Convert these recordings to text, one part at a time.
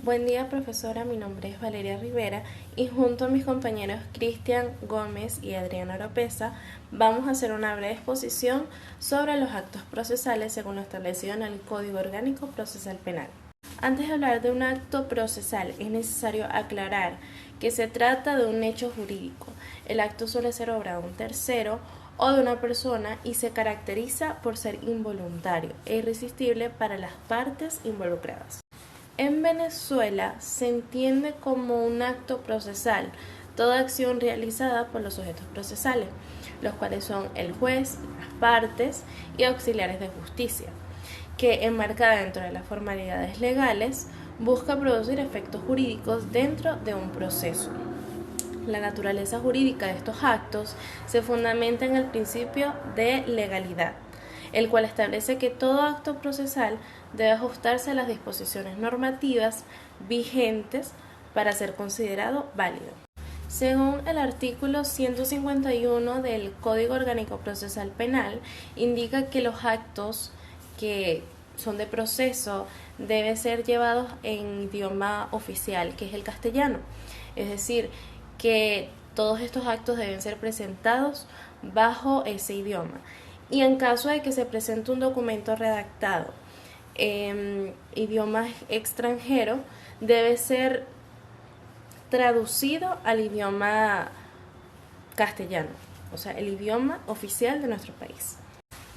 Buen día, profesora. Mi nombre es Valeria Rivera y junto a mis compañeros Cristian Gómez y Adriana Oropesa vamos a hacer una breve exposición sobre los actos procesales según lo establecido en el Código Orgánico Procesal Penal. Antes de hablar de un acto procesal, es necesario aclarar que se trata de un hecho jurídico. El acto suele ser obra de un tercero o de una persona y se caracteriza por ser involuntario e irresistible para las partes involucradas. En Venezuela se entiende como un acto procesal toda acción realizada por los sujetos procesales, los cuales son el juez, las partes y auxiliares de justicia, que enmarcada dentro de las formalidades legales busca producir efectos jurídicos dentro de un proceso. La naturaleza jurídica de estos actos se fundamenta en el principio de legalidad, el cual establece que todo acto procesal debe ajustarse a las disposiciones normativas vigentes para ser considerado válido. Según el artículo 151 del Código Orgánico Procesal Penal, indica que los actos que son de proceso deben ser llevados en idioma oficial, que es el castellano. Es decir, que todos estos actos deben ser presentados bajo ese idioma. Y en caso de que se presente un documento redactado en idioma extranjero, debe ser traducido al idioma castellano, o sea, el idioma oficial de nuestro país.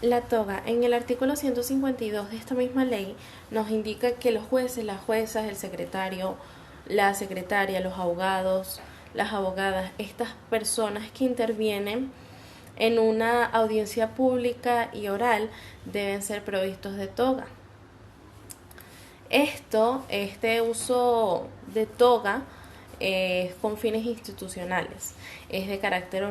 La toga, en el artículo 152 de esta misma ley, nos indica que los jueces, las juezas, el secretario, la secretaria, los abogados, las abogadas, estas personas que intervienen en una audiencia pública y oral deben ser provistos de toga. Este uso de toga es con fines institucionales, es de carácter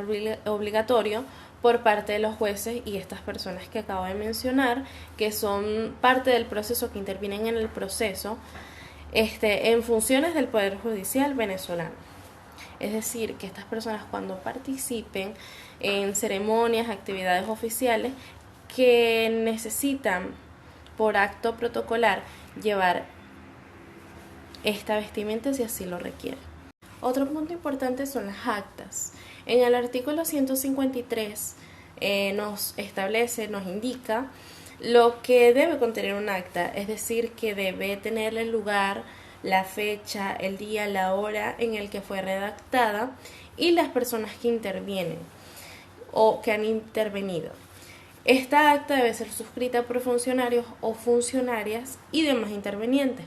obligatorio por parte de los jueces y estas personas que acabo de mencionar, que son parte del proceso, que intervienen en el proceso, en funciones del Poder Judicial venezolano. Es decir, que estas personas cuando participen en ceremonias, actividades oficiales que necesitan por acto protocolar llevar esta vestimenta si así lo requiere. Otro punto importante son las actas. En el artículo 153 nos indica lo que debe contener un acta, es decir, que debe tener el lugar, la fecha, el día, la hora en el que fue redactada y las personas que intervienen o que han intervenido. Esta acta debe ser suscrita por funcionarios o funcionarias y demás intervenientes.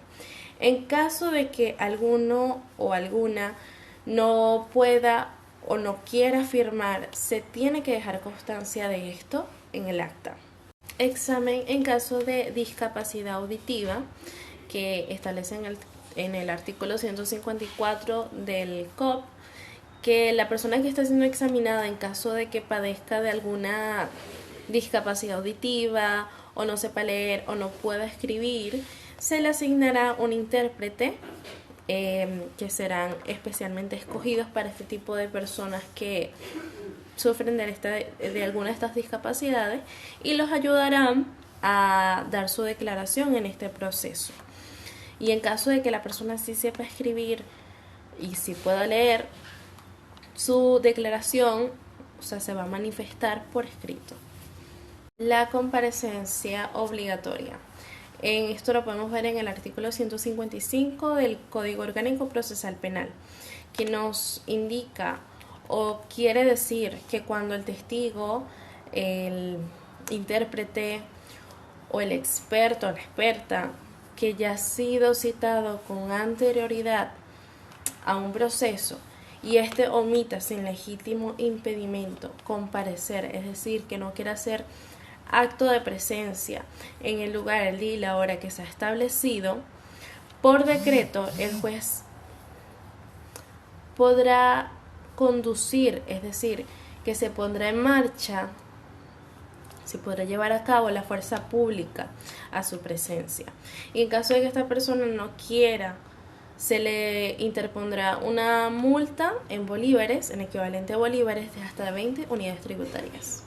En caso de que alguno o alguna no pueda o no quiera firmar, se tiene que dejar constancia de esto en el acta. Examen en caso de discapacidad auditiva, que establece en el artículo 154 del COP, que la persona que está siendo examinada en caso de que padezca de alguna discapacidad auditiva o no sepa leer o no pueda escribir, se le asignará un intérprete que serán especialmente escogidos para este tipo de personas que sufren de alguna de estas discapacidades y los ayudarán a dar su declaración en este proceso. Y en caso de que la persona sí sepa escribir y sí pueda leer, su declaración, se va a manifestar por escrito. La comparecencia obligatoria. Esto lo podemos ver en el artículo 155 del Código Orgánico Procesal Penal, que nos indica o quiere decir que cuando el testigo, el intérprete o el experto o la experta que ya ha sido citado con anterioridad a un proceso y omita sin legítimo impedimento comparecer, es decir, que no quiera hacer acto de presencia en el lugar, el día y la hora que se ha establecido, por decreto el juez podrá conducir, es decir, que se pondrá en marcha, se podrá llevar a cabo la fuerza pública a su presencia. Y en caso de que esta persona no quiera, se le interpondrá una multa en bolívares, en equivalente a bolívares, de hasta 20 unidades tributarias.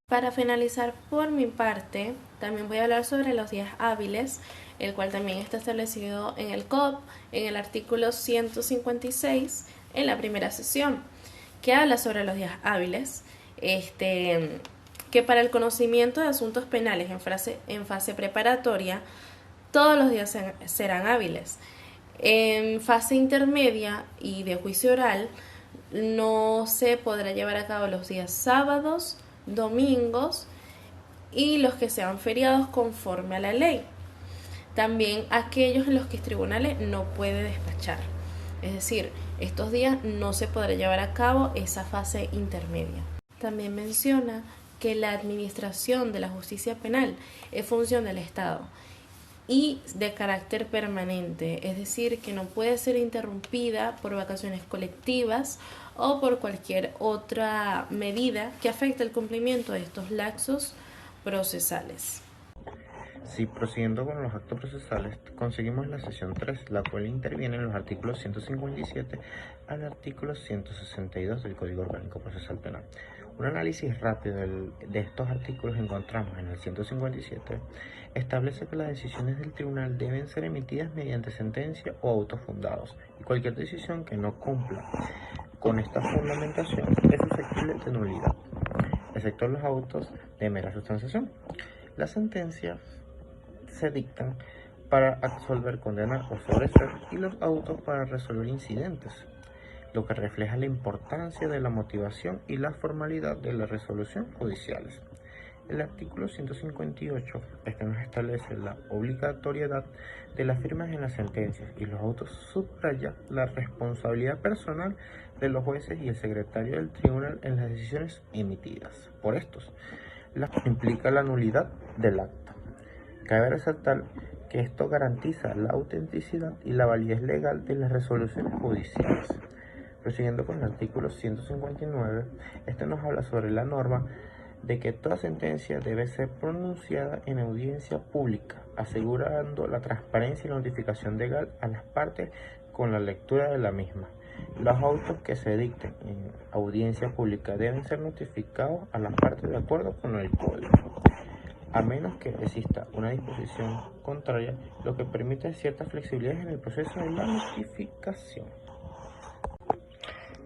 Para finalizar por mi parte, también voy a hablar sobre los días hábiles, el cual también está establecido en el COP, en el artículo 156, en la primera sesión, que habla sobre los días hábiles, que para el conocimiento de asuntos penales en fase preparatoria, todos los días serán hábiles. En fase intermedia y de juicio oral, no se podrá llevar a cabo los días sábados, domingos y los que sean feriados conforme a la ley. También aquellos en los que tribunales no puede despachar. Es decir, estos días no se podrá llevar a cabo esa fase intermedia. También menciona que la administración de la justicia penal es función del Estado y de carácter permanente, es decir, que no puede ser interrumpida por vacaciones colectivas o por cualquier otra medida que afecte el cumplimiento de estos lapsos procesales. Sí, prosiguiendo con los actos procesales, conseguimos la sección 3, la cual interviene en los artículos 157 al artículo 162 del Código Orgánico Procesal Penal. Un análisis rápido de estos artículos encontramos en el 157, establece que las decisiones del tribunal deben ser emitidas mediante sentencia o autos fundados, y cualquier decisión que no cumpla con esta fundamentación es susceptible de nulidad, excepto los autos de mera sustanciación. La sentencia se dictan para absolver, condenar o sobreseer y los autos para resolver incidentes, lo que refleja la importancia de la motivación y la formalidad de la resolución judiciales. El artículo 158 nos establece la obligatoriedad de las firmas en las sentencias y los autos subraya la responsabilidad personal de los jueces y el secretario del tribunal en las decisiones emitidas por estos. Implica la nulidad del acta. Cabe resaltar que esto garantiza la autenticidad y la validez legal de las resoluciones judiciales. Prosiguiendo con el artículo 159, nos habla sobre la norma de que toda sentencia debe ser pronunciada en audiencia pública, asegurando la transparencia y la notificación legal a las partes con la lectura de la misma. Los autos que se dicten en audiencia pública deben ser notificados a las partes de acuerdo con el código, a menos que exista una disposición contraria, lo que permite cierta flexibilidad en el proceso de la notificación.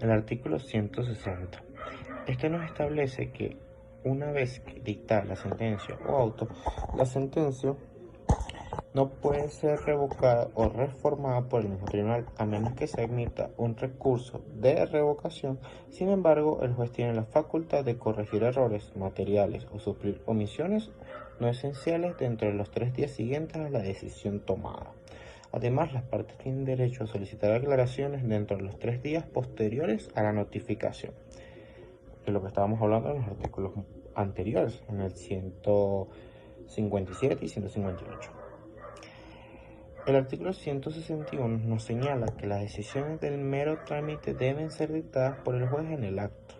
El artículo 160. Nos establece que una vez que dictada la sentencia o auto, la sentencia no puede ser revocada o reformada por el mismo tribunal, a menos que se admita un recurso de revocación. Sin embargo, el juez tiene la facultad de corregir errores materiales o suplir omisiones no esenciales dentro de los 3 días siguientes a la decisión tomada. Además, las partes tienen derecho a solicitar aclaraciones dentro de los 3 días posteriores a la notificación, de lo que estábamos hablando en los artículos anteriores, en el 157 y 158. El artículo 161 nos señala que las decisiones del mero trámite deben ser dictadas por el juez en el acto.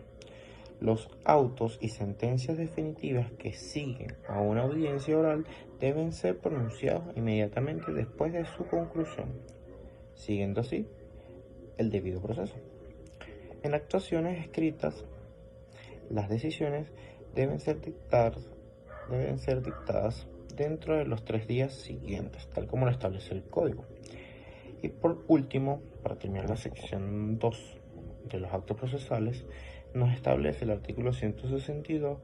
Los autos y sentencias definitivas que siguen a una audiencia oral deben ser pronunciados inmediatamente después de su conclusión, siguiendo así el debido proceso. En actuaciones escritas, las decisiones deben ser dictadas dentro de los 3 días siguientes, tal como lo establece el código. Y por último, para terminar la sección 2 de los actos procesales, nos establece el artículo 162.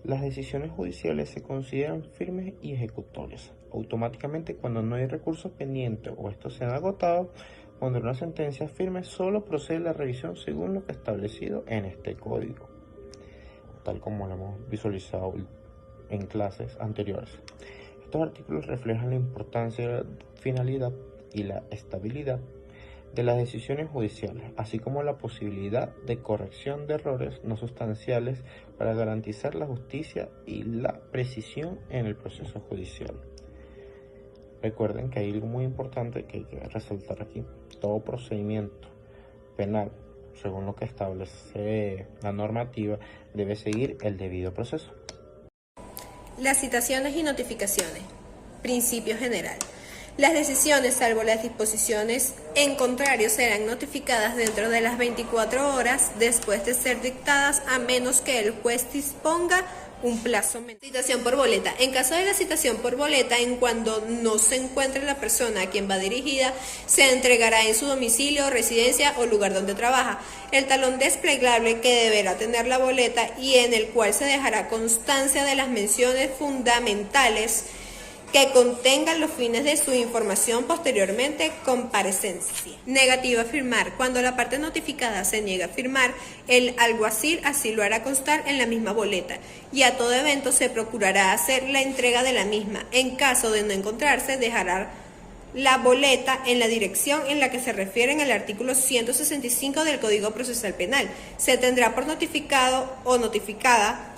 Las decisiones judiciales se consideran firmes y ejecutorias automáticamente cuando no hay recursos pendientes o estos se han agotado. Cuando una sentencia firme, solo procede la revisión según lo que establecido en este código, tal como lo hemos visualizado en clases anteriores. Estos artículos reflejan la importancia de la finalidad y la estabilidad de las decisiones judiciales, así como la posibilidad de corrección de errores no sustanciales para garantizar la justicia y la precisión en el proceso judicial. Recuerden que hay algo muy importante que hay que resaltar aquí. Todo procedimiento penal, según lo que establece la normativa, debe seguir el debido proceso. Las citaciones y notificaciones. Principio general. Las decisiones, salvo las disposiciones en contrario, serán notificadas dentro de las 24 horas después de ser dictadas, a menos que el juez disponga un plazo menor. Citación por boleta. En caso de la citación por boleta, en cuando no se encuentre la persona a quien va dirigida, se entregará en su domicilio, residencia o lugar donde trabaja el talón desplegable que deberá tener la boleta y en el cual se dejará constancia de las menciones fundamentales que contengan los fines de su información posteriormente comparecencia. Negativa a firmar. Cuando la parte notificada se niega a firmar, el alguacil así lo hará constar en la misma boleta y a todo evento se procurará hacer la entrega de la misma. En caso de no encontrarse, dejará la boleta en la dirección en la que se refiere en el artículo 165 del Código Procesal Penal. Se tendrá por notificado o notificada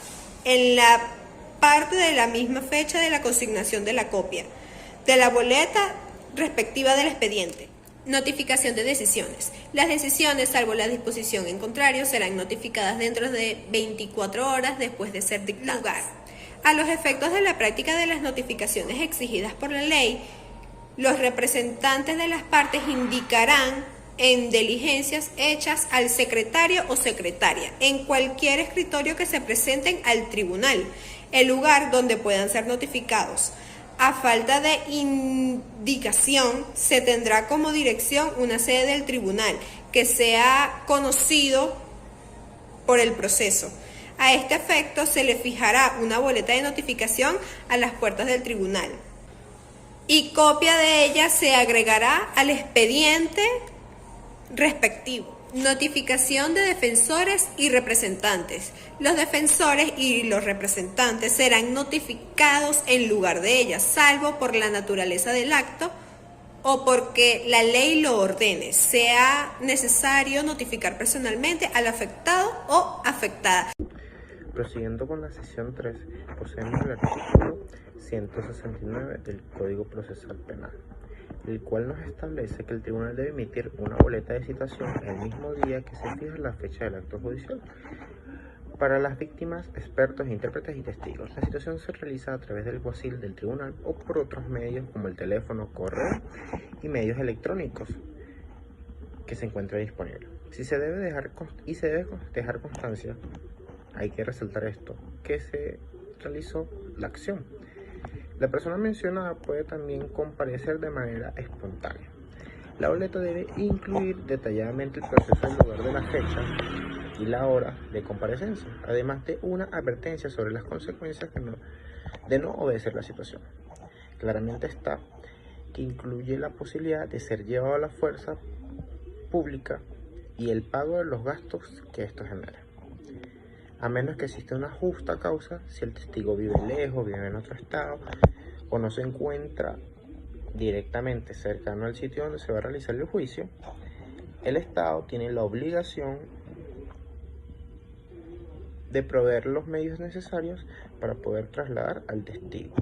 en la parte de la misma fecha de la consignación de la copia de la boleta respectiva del expediente. Notificación de decisiones. Las decisiones, salvo la disposición en contrario, serán notificadas dentro de 24 horas después de ser dictadas. A los efectos de la práctica de las notificaciones exigidas por la ley, los representantes de las partes indicarán en diligencias hechas al secretario o secretaria en cualquier escritorio que se presenten al tribunal el lugar donde puedan ser notificados. A falta de indicación, se tendrá como dirección una sede del tribunal que sea conocido por el proceso. A este efecto, se le fijará una boleta de notificación a las puertas del tribunal y copia de ella se agregará al expediente respectivo. Notificación de defensores y representantes. Los defensores y los representantes serán notificados en lugar de ellas, salvo por la naturaleza del acto o porque la ley lo ordene, sea necesario notificar personalmente al afectado o afectada. Prosiguiendo con la sesión 3, poseemos el artículo 169 del Código Procesal Penal, el cual nos establece que el tribunal debe emitir una boleta de citación el mismo día que se fija la fecha del acto judicial. Para las víctimas, expertos, intérpretes y testigos, la citación se realiza a través del alguacil del tribunal o por otros medios como el teléfono, correo y medios electrónicos que se encuentre disponible. Se debe dejar constancia, hay que resaltar esto, que se realizó la acción. La persona mencionada puede también comparecer de manera espontánea. La boleta debe incluir detalladamente el proceso en lugar de la fecha y la hora de comparecencia, además de una advertencia sobre las consecuencias de no obedecer la situación. Claramente está que incluye la posibilidad de ser llevado a la fuerza pública y el pago de los gastos que esto genera, a menos que exista una justa causa. Si el testigo vive lejos, vive en otro estado o no se encuentra directamente cercano al sitio donde se va a realizar el juicio, el Estado tiene la obligación de proveer los medios necesarios para poder trasladar al testigo.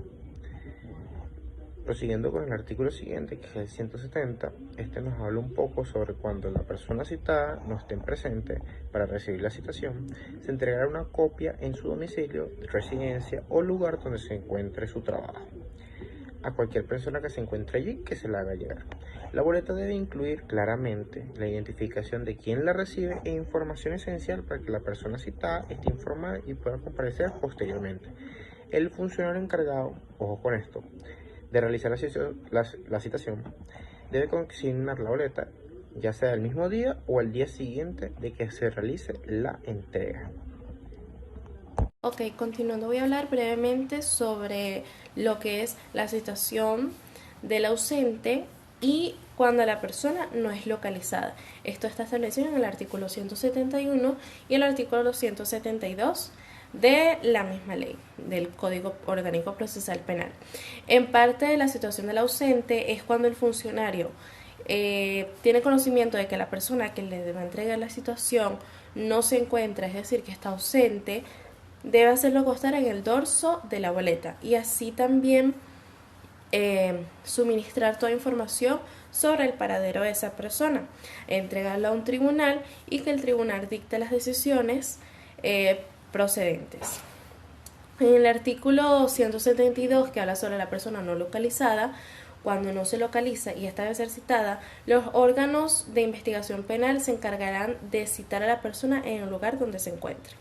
Prosiguiendo con el artículo siguiente, que es el 170, este nos habla un poco sobre cuando la persona citada no esté presente para recibir la citación, se entregará una copia en su domicilio, residencia o lugar donde se encuentre su trabajo, a cualquier persona que se encuentre allí que se la haga llegar. La boleta debe incluir claramente la identificación de quien la recibe e información esencial para que la persona citada esté informada y pueda comparecer posteriormente. El funcionario encargado, ojo con esto, de realizar la citación debe consignar la boleta ya sea el mismo día o el día siguiente de que se realice la entrega. Ok, continuando, voy a hablar brevemente sobre lo que es la citación del ausente y cuando la persona no es localizada. Esto está establecido en el artículo 171 y el artículo 172 de la misma ley, del Código Orgánico Procesal Penal. En parte, la situación del ausente es cuando el funcionario tiene conocimiento de que la persona a quien le debe entregar la citación no se encuentra, es decir, que está ausente, debe hacerlo constar en el dorso de la boleta y así también suministrar toda información sobre el paradero de esa persona, entregarla a un tribunal y que el tribunal dicte las decisiones procedentes. En el artículo 172, que habla sobre la persona no localizada, Cuando no se localiza y esta debe ser citada, los órganos de investigación penal se encargarán de citar a la persona en el lugar donde se encuentre.